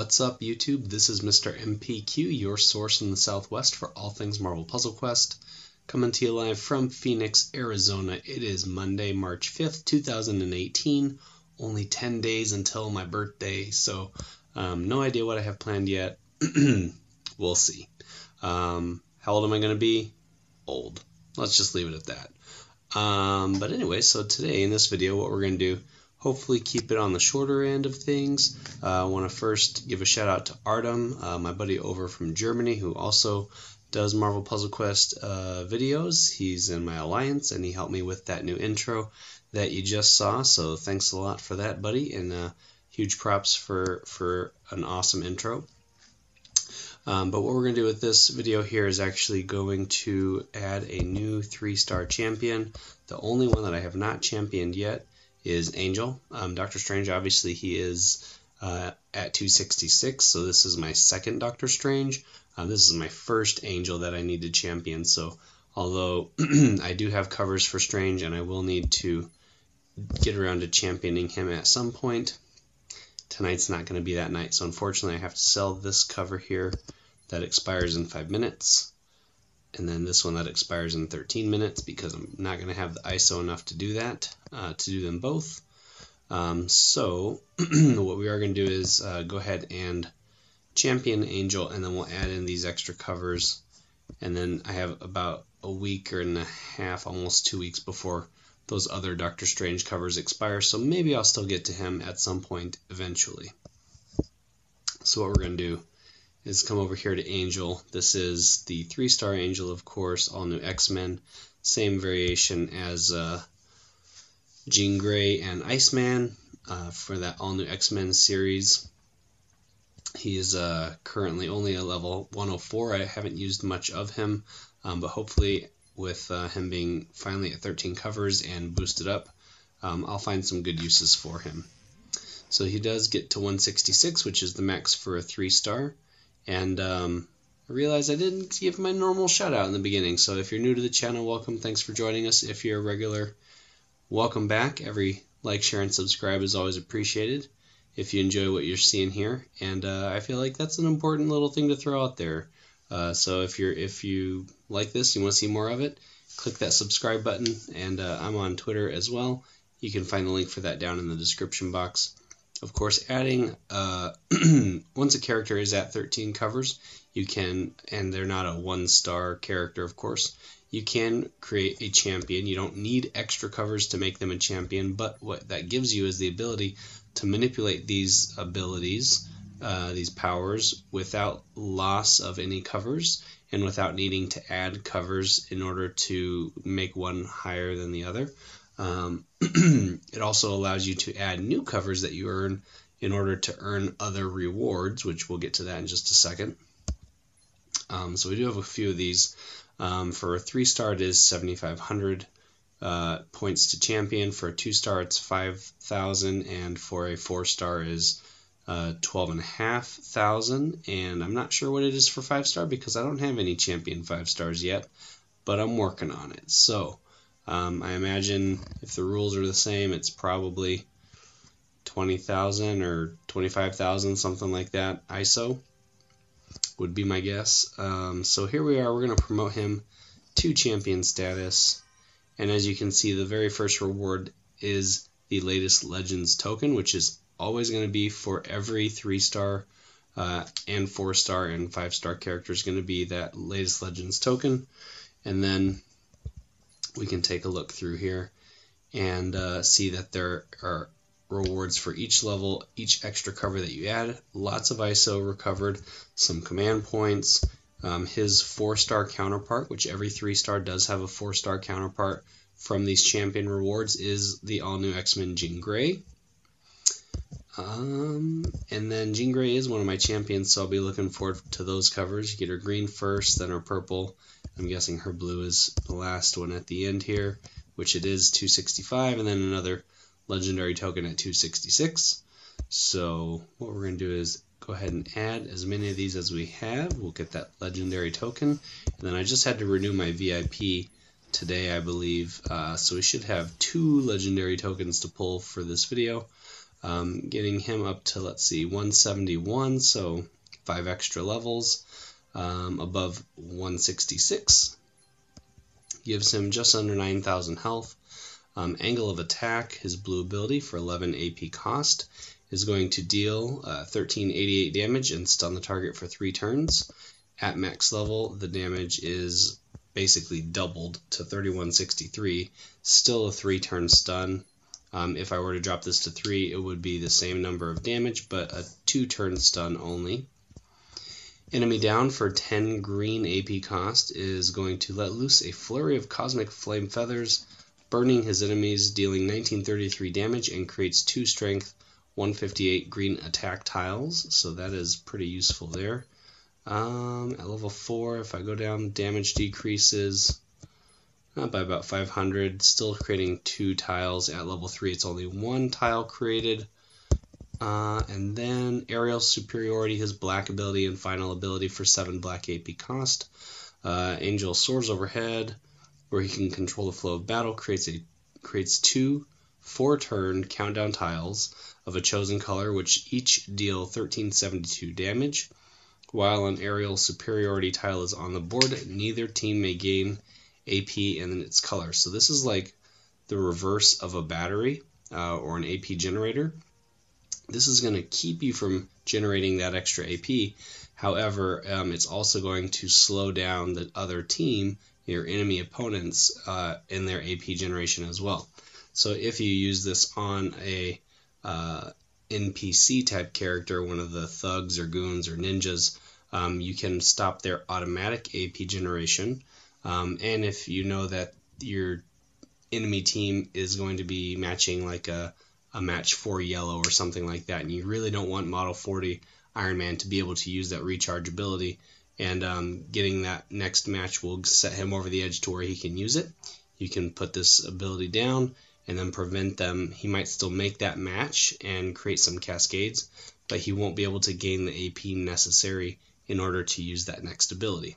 What's up, YouTube? This is Mr. MPQ, your source in the Southwest for all things Marvel Puzzle Quest, coming to you live from Phoenix, Arizona. It is Monday, March 5th, 2018, only 10 days until my birthday, so no idea what I have planned yet. We'll see. How old am I going to be? Old. Let's just leave it at that. But anyway, so today in this video, what we're going to do, hopefully keep it on the shorter end of things. I want to first give a shout out to Artum, my buddy over from Germany, who also does Marvel Puzzle Quest videos. He's in my alliance, and he helped me with that new intro that you just saw. So thanks a lot for that, buddy, and huge props for an awesome intro. But what we're going to do with this video here is actually going to add a new 3-star champion. The only one that I have not championed yet is Angel. Doctor Strange, obviously, he is at 266, so this is my second Doctor Strange. This is my first Angel that I need to champion, so although I do have covers for Strange and I will need to get around to championing him at some point, tonight's not going to be that night, so unfortunately I have to sell this cover here that expires in 5 minutes. And then this one that expires in 13 minutes because I'm not going to have the ISO enough to do that, to do them both. So what we are going to do is go ahead and champion Angel, and then we'll add in these extra covers. And then I have about a week and a half, almost 2 weeks before those other Doctor Strange covers expire. So maybe I'll still get to him at some point eventually. So what we're going to do is come over here to Angel. This is the 3-star Angel, of course, all new X-Men. Same variation as Jean Grey and Iceman for that all new X-Men series. He is currently only a level 104. I haven't used much of him, but hopefully with him being finally at 13 covers and boosted up, I'll find some good uses for him. So he does get to 166, which is the max for a 3-star. And I realized I didn't give my normal shout out in the beginning, so if you're new to the channel, welcome, thanks for joining us. If you're a regular, welcome back. Every like, share, and subscribe is always appreciated if you enjoy what you're seeing here, and I feel like that's an important little thing to throw out there. So if you like this, you want to see more of it, click that subscribe button, and I'm on Twitter as well. You can find the link for that down in the description box. Of course, adding, once a character is at 13 covers, you can, and they're not a 1-star character, of course, you can create a champion. You don't need extra covers to make them a champion, but what that gives you is the ability to manipulate these abilities, these powers, without loss of any covers, and without needing to add covers in order to make one higher than the other. It also allows you to add new covers that you earn in order to earn other rewards, which we'll get to that in just a second. So we do have a few of these. For a 3-star, it is 7,500 points to champion. For a 2-star, it's 5,000, and for a 4-star is 12,500. And I'm not sure what it is for 5-star because I don't have any champion 5-stars yet, but I'm working on it. So I imagine if the rules are the same, it's probably 20,000 or 25,000, something like that. ISO would be my guess. So here we are. We're going to promote him to champion status. And as you can see, the very first reward is the latest Legends token, which is always going to be for every 3-star and 4-star and 5-star character is going to be that latest Legends token. And then we can take a look through here and see that there are rewards for each level, each extra cover that you add, lots of ISO recovered, some command points, his 4-star counterpart, which every 3-star does have a 4-star counterpart from these champion rewards, is the all-new X-Men Jean Grey. And then Jean Grey is one of my champions, so I'll be looking forward to those covers. You get her green first, then her purple. I'm guessing her blue is the last one at the end here, which it is 265, and then another legendary token at 266. So what we're going to do is go ahead and add as many of these as we have. We'll get that legendary token. And then I just had to renew my VIP today, I believe. So we should have 2 legendary tokens to pull for this video. getting him up to, let's see, 171, so 5 extra levels above 166. Gives him just under 9,000 health. Angle of attack, his blue ability for 11 AP cost, is going to deal 1388 damage and stun the target for 3 turns. At max level, the damage is basically doubled to 3163, still a 3-turn stun. If I were to drop this to 3, it would be the same number of damage, but a 2-turn stun only. Enemy down for 10 green AP cost is going to let loose a flurry of cosmic flame feathers, burning his enemies, dealing 1933 damage, and creates 2 strength, 158 green attack tiles, so that is pretty useful there. At level 4, if I go down, damage decreases by about 500, still creating 2 tiles. At level 3, it's only 1 tile created. And then aerial superiority, his black ability and final ability for 7 black AP cost. Angel soars overhead, where he can control the flow of battle, creates 2 4-turn countdown tiles of a chosen color, which each deal 1372 damage. While an aerial superiority tile is on the board, neither team may gain AP in its color. So this is like the reverse of a battery or an AP generator. This is going to keep you from generating that extra AP. However, it's also going to slow down the other team, your enemy opponents, in their AP generation as well. So if you use this on a NPC type character, one of the thugs or goons or ninjas, you can stop their automatic AP generation. And if you know that your enemy team is going to be matching like a match 4 yellow or something like that, and you really don't want Model 40 Iron Man to be able to use that recharge ability, and getting that next match will set him over the edge to where he can use it. You can put this ability down and then prevent them. He might still make that match and create some cascades, but he won't be able to gain the AP necessary in order to use that next ability.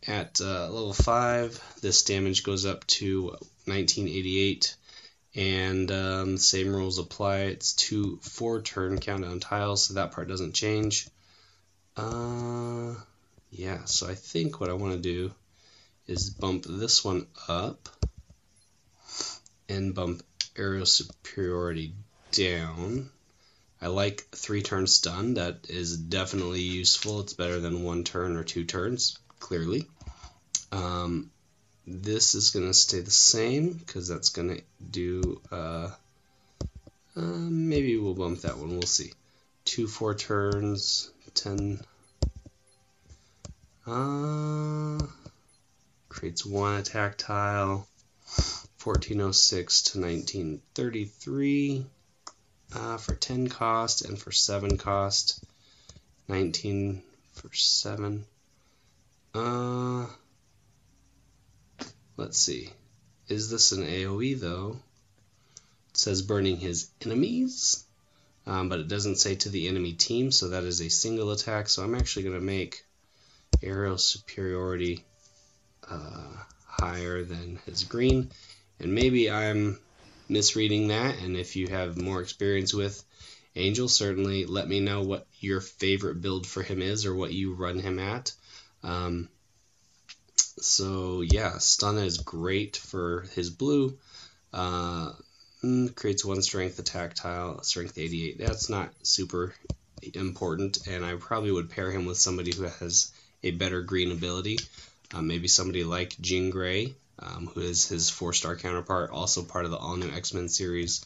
At level 5, this damage goes up to 1988, and same rules apply. It's 2 4-turn countdown tiles, so that part doesn't change. Yeah, so I think what I want to do is bump this one up and bump aerial superiority down. I like 3-turn stun. That is definitely useful. It's better than 1 turn or 2 turns, clearly. This is going to stay the same because that's going to do, maybe we'll bump that one. We'll see. 2 4 turns, 10. Creates 1 attack tile. 1406 to 1933 for 10 cost, and for 7 cost. 19 for 7. Let's see. Is this an AoE though? It says burning his enemies, but it doesn't say to the enemy team, so that is a single attack. So I'm actually going to make aerial superiority higher than his green. And maybe I'm misreading that, and if you have more experience with Angel, certainly let me know what your favorite build for him is or what you run him at. So yeah, stun is great for his blue. Creates 1 strength attack tile, strength 88. That's not super important, and I probably would pair him with somebody who has a better green ability. Maybe somebody like Jean Grey, who is his 4-star counterpart, also part of the all-new X-Men series.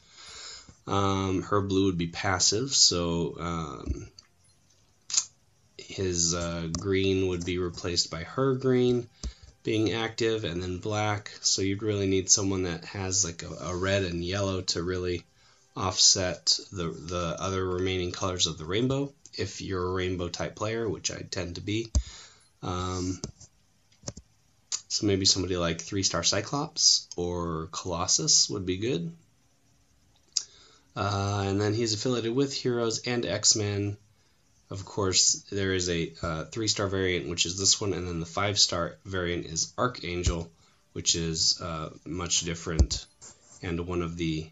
Her blue would be passive, so his green would be replaced by her green being active, and then black. So you'd really need someone that has like a red and yellow to really offset the other remaining colors of the rainbow, if you're a rainbow type player, which I tend to be. So maybe somebody like 3-star Cyclops or Colossus would be good. And then he's affiliated with Heroes and X-Men. Of course, there is a 3-star variant, which is this one, and then the 5-star variant is Archangel, which is much different and one of the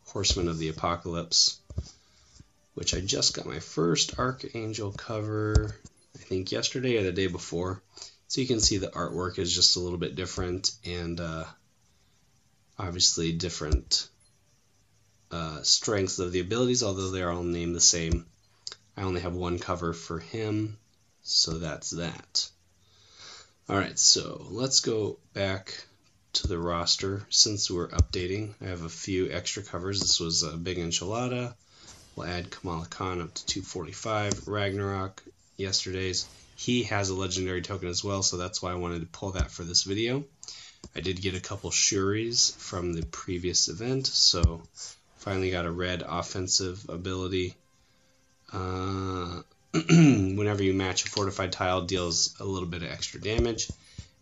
Horseman of the Apocalypse, which I just got my first Archangel cover, I think yesterday or the day before. So you can see the artwork is just a little bit different, and obviously different strengths of the abilities, although they're all named the same. I only have one cover for him, so that's that. Alright, so let's go back to the roster. Since we're updating, I have a few extra covers. This was a Big Enchilada. We'll add Kamala Khan up to 245. Ragnarok, yesterday's. He has a legendary token as well, so that's why I wanted to pull that for this video. I did get a couple Shuris from the previous event, so finally got a red offensive ability. Whenever you match a fortified tile, deals a little bit of extra damage.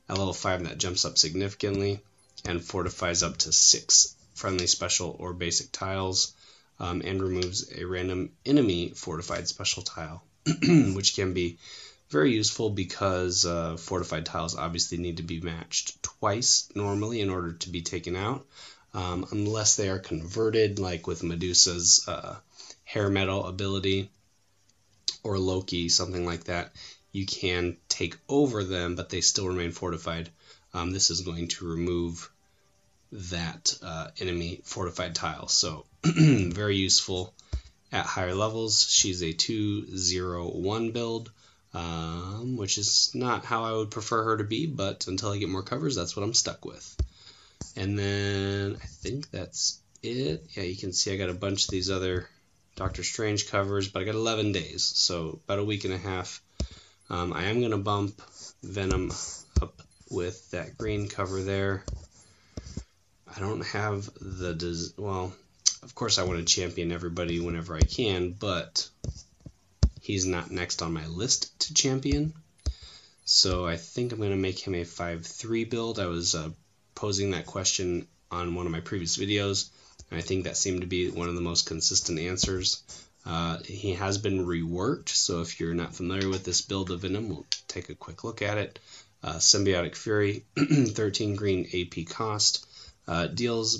At level 5, that jumps up significantly and fortifies up to 6 friendly, special, or basic tiles, and removes a random enemy fortified special tile, which can be very useful because fortified tiles obviously need to be matched twice normally in order to be taken out, unless they are converted, like with Medusa's hair metal ability, or Loki, something like that. You can take over them, but they still remain fortified. This is going to remove that enemy fortified tile, so very useful at higher levels. She's a 2-0-1 build, which is not how I would prefer her to be, but until I get more covers, that's what I'm stuck with. And then I think that's it. Yeah, you can see I got a bunch of these other Doctor Strange covers, but I got 11 days, so about a week and a half. I am going to bump Venom up with that green cover there. I don't have the... well, of course I want to champion everybody whenever I can, but he's not next on my list to champion. So I think I'm going to make him a 5-3 build. I was posing that question on one of my previous videos, and I think that seemed to be one of the most consistent answers. He has been reworked, so if you're not familiar with this build of Venom, we'll take a quick look at it. Symbiotic Fury, 13 green AP cost, deals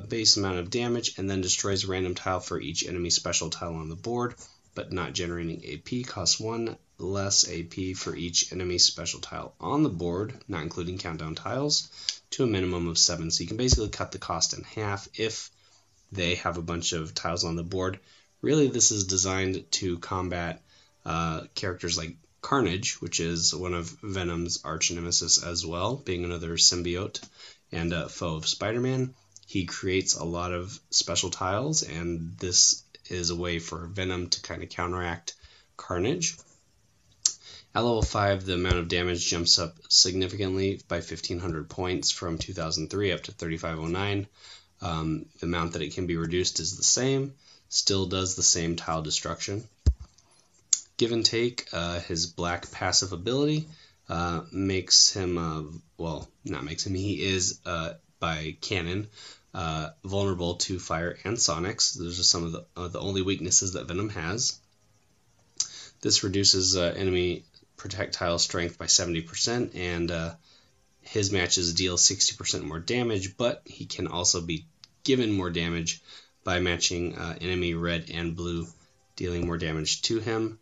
base amount of damage, and then destroys a random tile for each enemy special tile on the board, but not generating AP, costs 1 less AP for each enemy special tile on the board, not including countdown tiles, to a minimum of 7. So you can basically cut the cost in half if they have a bunch of tiles on the board. Really, this is designed to combat characters like Carnage, which is one of Venom's arch nemesis as well, being another symbiote and a foe of Spider-Man. He creates a lot of special tiles, and this is a way for Venom to kind of counteract Carnage. At level 5, the amount of damage jumps up significantly by 1,500 points from 2003 up to 3,509. The amount that it can be reduced is the same. Still does the same tile destruction. Give and Take, his black passive ability, makes him, well, not makes him, he is, by canon, vulnerable to fire and sonics. Those are some of the only weaknesses that Venom has. This reduces enemy projectile strength by 70%, and his matches deal 60% more damage, but he can also be given more damage by matching enemy red and blue, dealing more damage to him.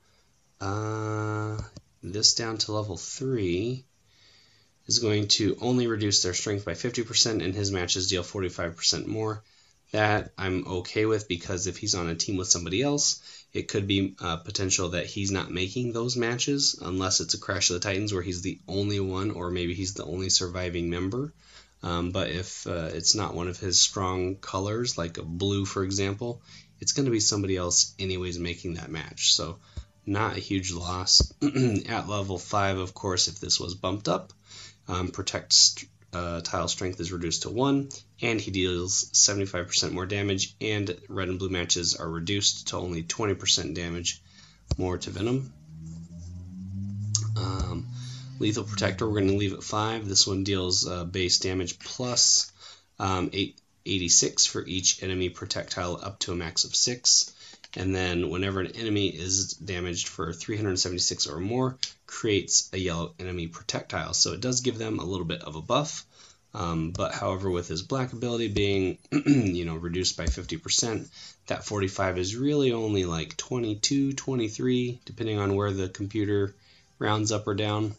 This down to level 3 is going to only reduce their strength by 50%, and his matches deal 45% more. That I'm okay with, because if he's on a team with somebody else, it could be potential that he's not making those matches, unless it's a Crash of the Titans where he's the only one, or maybe he's the only surviving member. But if it's not one of his strong colors, like a blue for example, it's going to be somebody else anyways making that match. So not a huge loss. At level 5, of course, if this was bumped up, Protect tile strength is reduced to 1, and he deals 75% more damage, and red and blue matches are reduced to only 20% damage more to Venom. Lethal Protector, we're going to leave at 5. This one deals base damage plus 886 for each enemy projectile up to a max of 6. And then whenever an enemy is damaged for 376 or more, creates a yellow enemy projectile. So it does give them a little bit of a buff. But however, with his black ability being reduced by 50%, that 45 is really only like 22, 23, depending on where the computer rounds up or down.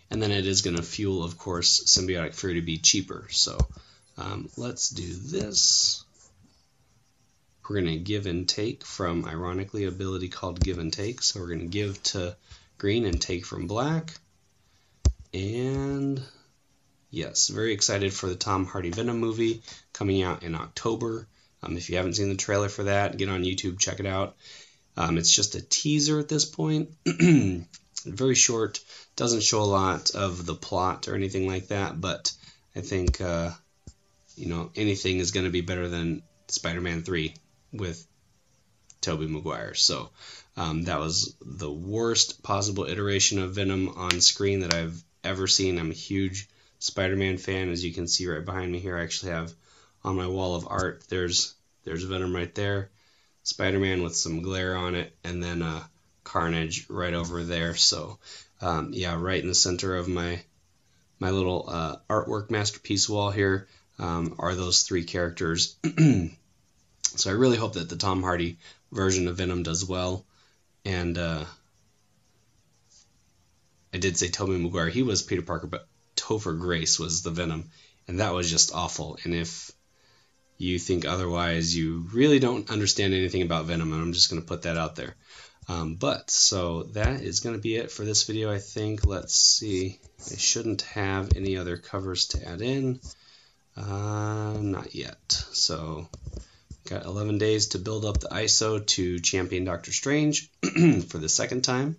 And then it is going to fuel, of course, Symbiotic Fury to be cheaper. So let's do this. We're going to give and take from, ironically, ability called Give and Take. So we're going to give to green and take from black. And yes, very excited for the Tom Hardy Venom movie coming out in October. If you haven't seen the trailer for that, get on YouTube, check it out. It's just a teaser at this point. Very short, doesn't show a lot of the plot or anything like that, but I think anything is going to be better than Spider-Man 3 with Tobey Maguire. So that was the worst possible iteration of Venom on screen that I've ever seen. I'm a huge Spider-Man fan. As you can see right behind me here, I actually have on my wall of art, there's Venom right there, Spider-Man with some glare on it, and then Carnage right over there. So yeah, right in the center of my little artwork masterpiece wall here are those three characters. So I really hope that the Tom Hardy version of Venom does well. And I did say Tobey Maguire, he was Peter Parker, but Topher Grace was the Venom, and that was just awful. And if you think otherwise, you really don't understand anything about Venom, and I'm just going to put that out there. So that is going to be it for this video, I think. Let's see. I shouldn't have any other covers to add in. Not yet. So got 11 days to build up the ISO to champion Doctor Strange for the second time.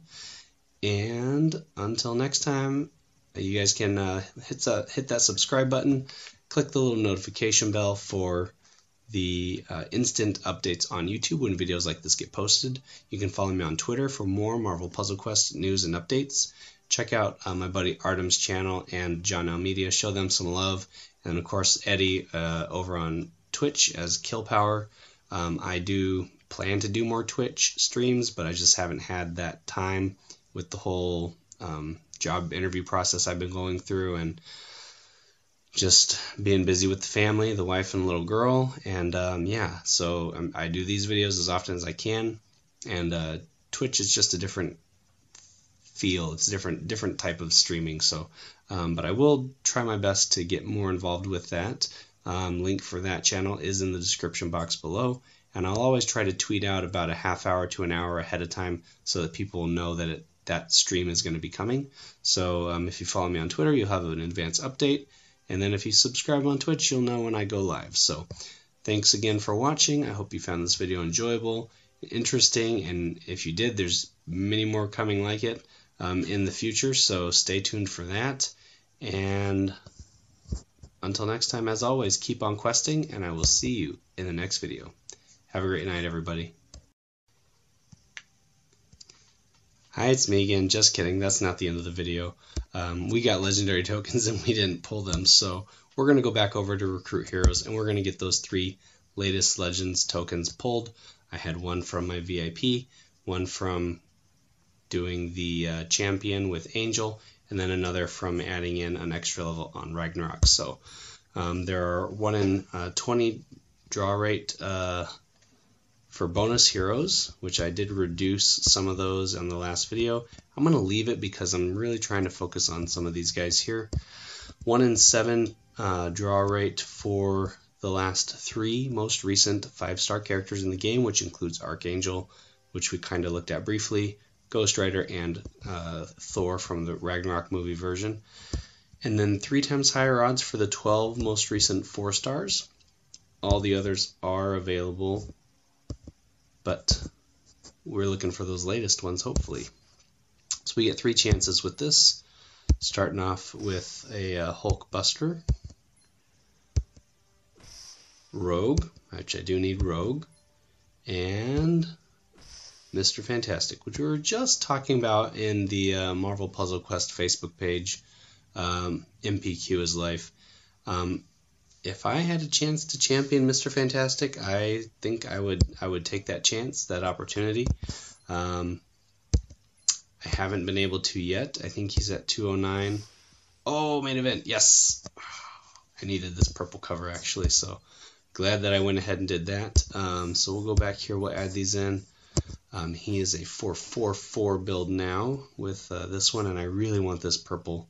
And until next time, you guys can hit that subscribe button, click the little notification bell for the instant updates on YouTube when videos like this get posted. You can follow me on Twitter for more Marvel Puzzle Quest news and updates. Check out my buddy Artum's channel and JonEl Media. Show them some love. And of course, Eddie over on Twitch as Kill Power. I do plan to do more Twitch streams, but I just haven't had that time with the whole job interview process I've been going through, and just being busy with the family, the wife and little girl. And yeah, so I do these videos as often as I can, and Twitch is just a different feel. It's a different type of streaming. So but I will try my best to get more involved with that. Link for that channel is in the description box below, and I'll always try to tweet out about a half hour to an hour ahead of time so that people will know that that stream is going to be coming. So if you follow me on Twitter, you'll have an advance update, and then if you subscribe on Twitch, you'll know when I go live. So thanks again for watching. I hope you found this video enjoyable, interesting, and if you did, there's many more coming like it in the future, so stay tuned for that. And until next time, as always, keep on questing, and I will see you in the next video. Have a great night, everybody. Hi, it's me again. Just kidding. That's not the end of the video. We got legendary tokens and we didn't pull them, so we're going to go back over to Recruit Heroes, and we're going to get those 3 latest Legends tokens pulled. I had one from my VIP, one from doing the champion with Angel, and then another from adding in an extra level on Ragnarok. So there are 1 in 20 draw rate for bonus heroes, which I did reduce some of those in the last video. I'm going to leave it because I'm really trying to focus on some of these guys here. 1 in 7 draw rate for the last 3 most recent 5-star characters in the game, which includes Archangel, which we kind of looked at briefly, Ghost Rider, and Thor from the Ragnarok movie version. And then 3 times higher odds for the 12 most recent 4 stars. All the others are available, but we're looking for those latest ones, hopefully. So we get 3 chances with this, starting off with a Hulk Buster, Rogue, which I do need Rogue, and Mr. Fantastic, which we were just talking about in the Marvel Puzzle Quest Facebook page. MPQ is life. If I had a chance to champion Mr. Fantastic, I think I would take that chance, that opportunity. I haven't been able to yet. I think he's at 209 Oh, main event, yes! I needed this purple cover, actually, so glad that I went ahead and did that. So we'll go back here, we'll add these in. He is a 4-4-4 build now with this one, and I really want this purple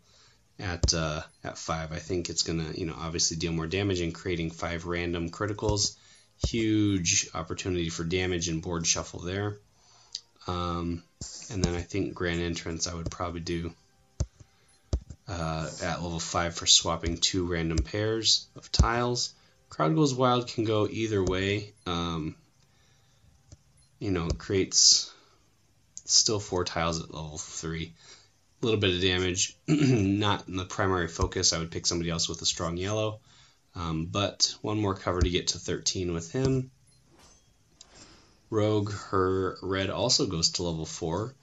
at 5. I think it's going to, obviously deal more damage and creating 5 random criticals. Huge opportunity for damage and board shuffle there. And then I think Grand Entrance I would probably do at level 5 for swapping 2 random pairs of tiles. Crowd Goes Wild can go either way. It creates still 4 tiles at level 3. A little bit of damage, not in the primary focus. I would pick somebody else with a strong yellow. But one more cover to get to 13 with him. Rogue, her red also goes to level 4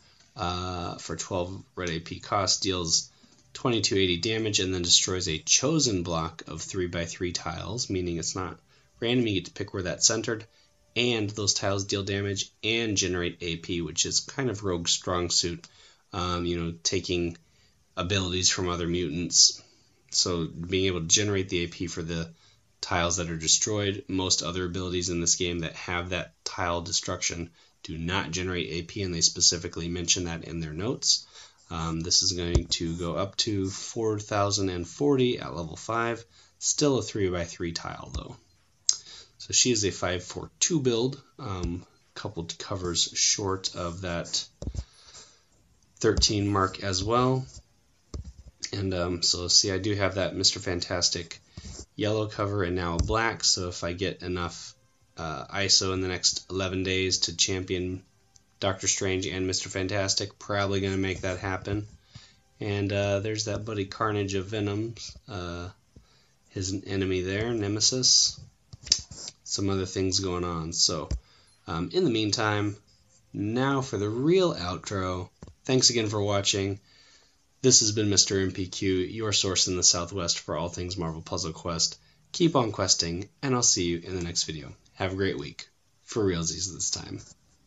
for 12 red AP cost, deals 2280 damage, and then destroys a chosen block of 3x3 tiles, meaning it's not random, you get to pick where that's centered, and those tiles deal damage and generate AP, which is kind of Rogue's strong suit, taking abilities from other mutants. So being able to generate the AP for the tiles that are destroyed. Most other abilities in this game that have that tile destruction do not generate AP, and they specifically mention that in their notes. This is going to go up to 4040 at level 5. Still a 3x3 tile though. So she is a 5-4-2 build, couple covers short of that 13 mark as well. And so see, I do have that Mr. Fantastic yellow cover and now a black, so if I get enough ISO in the next 11 days to champion Doctor Strange and Mr. Fantastic, probably going to make that happen. And there's that Buddy Carnage of Venom, his enemy there, Nemesis. Some other things going on. So in the meantime, now for the real outro. Thanks again for watching. This has been Mr. MPQ, your source in the Southwest for all things Marvel Puzzle Quest. Keep on questing, and I'll see you in the next video. Have a great week. For realsies this time.